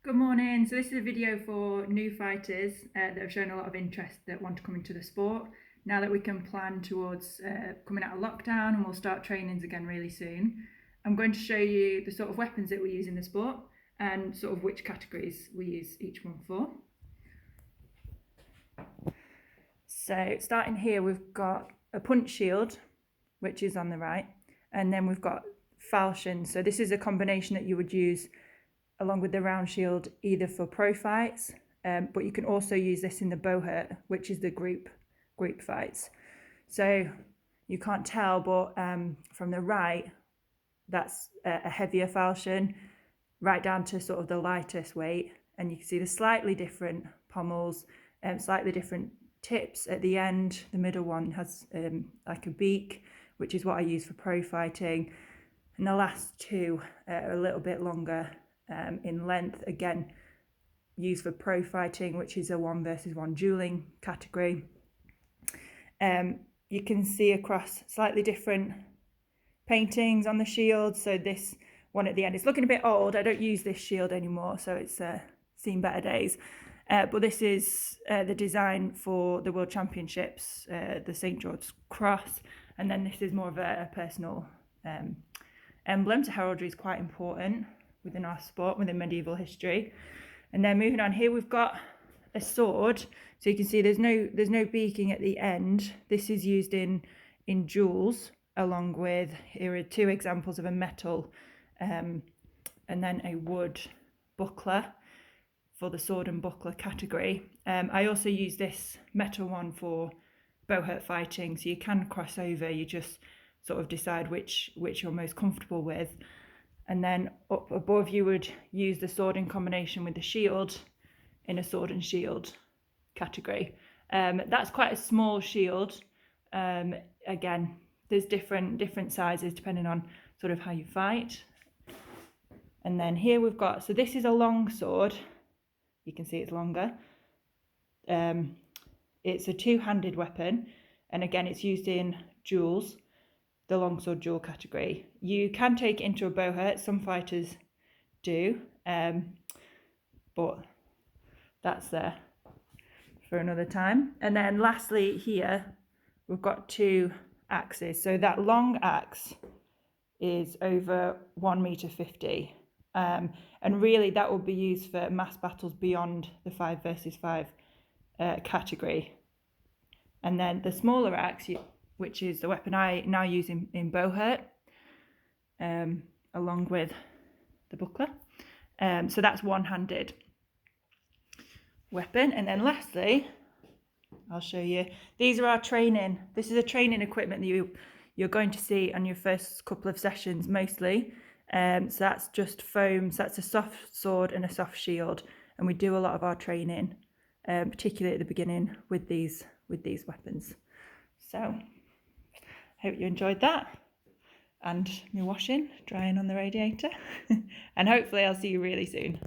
Good morning. So this is a video for new fighters that have shown a lot of interest that want to come into the sport. Now that we can plan towards coming out of lockdown and we'll start trainings again really soon, I'm going to show you the sort of weapons that we use in the sport and sort of which categories we use each one for. So starting here, we've got a punch shield, which is on the right, and then we've got falchions. So this is a combination that you would use along with the round shield, either for pro fights, but you can also use this in the bowhurt, which is the group fights. So you can't tell, but from the right, that's a heavier falchion, right down to sort of the lightest weight, and you can see the slightly different pommels, slightly different tips at the end. The middle one has like a beak, which is what I use for pro fighting, and the last two are a little bit longer in length, again used for pro fighting, which is a 1 versus 1 dueling category. You can see across slightly different paintings on the shield. So this one at the end is looking a bit old. I don't use this shield anymore, so it's seen better days. But this is the design for the World Championships, the St. George's Cross, and then this is more of a personal emblem. So heraldry is quite important within our sport, within medieval history. And then moving on here, we've got a sword. So you can see there's no beaking at the end. This is used in duels, along with, here are two examples of a metal and then a wood buckler for the sword and buckler category. I also use this metal one for bowhurt fighting, so you can cross over. You just sort of decide which you're most comfortable with. And then up above, you would use the sword in combination with the shield in a sword and shield category. That's quite a small shield. Again, there's different sizes depending on sort of how you fight. And then here we've got, so this is a long sword. You can see it's longer. It's a two-handed weapon. And again, it's used in duels, the longsword duel category. You can take it into a bowhurt, some fighters do, but that's there for another time. And then lastly here, we've got two axes. So that long axe is over 1.50 meters. And really that would be used for mass battles beyond the 5 versus 5 category. And then the smaller axe, which is the weapon I now use in bowhurt, along with the buckler. So that's one-handed weapon. And then lastly, I'll show you, these are our training. This is a training equipment that you're going to see on your first couple of sessions mostly. So that's just foam. So that's a soft sword and a soft shield. And we do a lot of our training, particularly at the beginning with these weapons. So hope you enjoyed that, and me washing, drying on the radiator, and hopefully I'll see you really soon.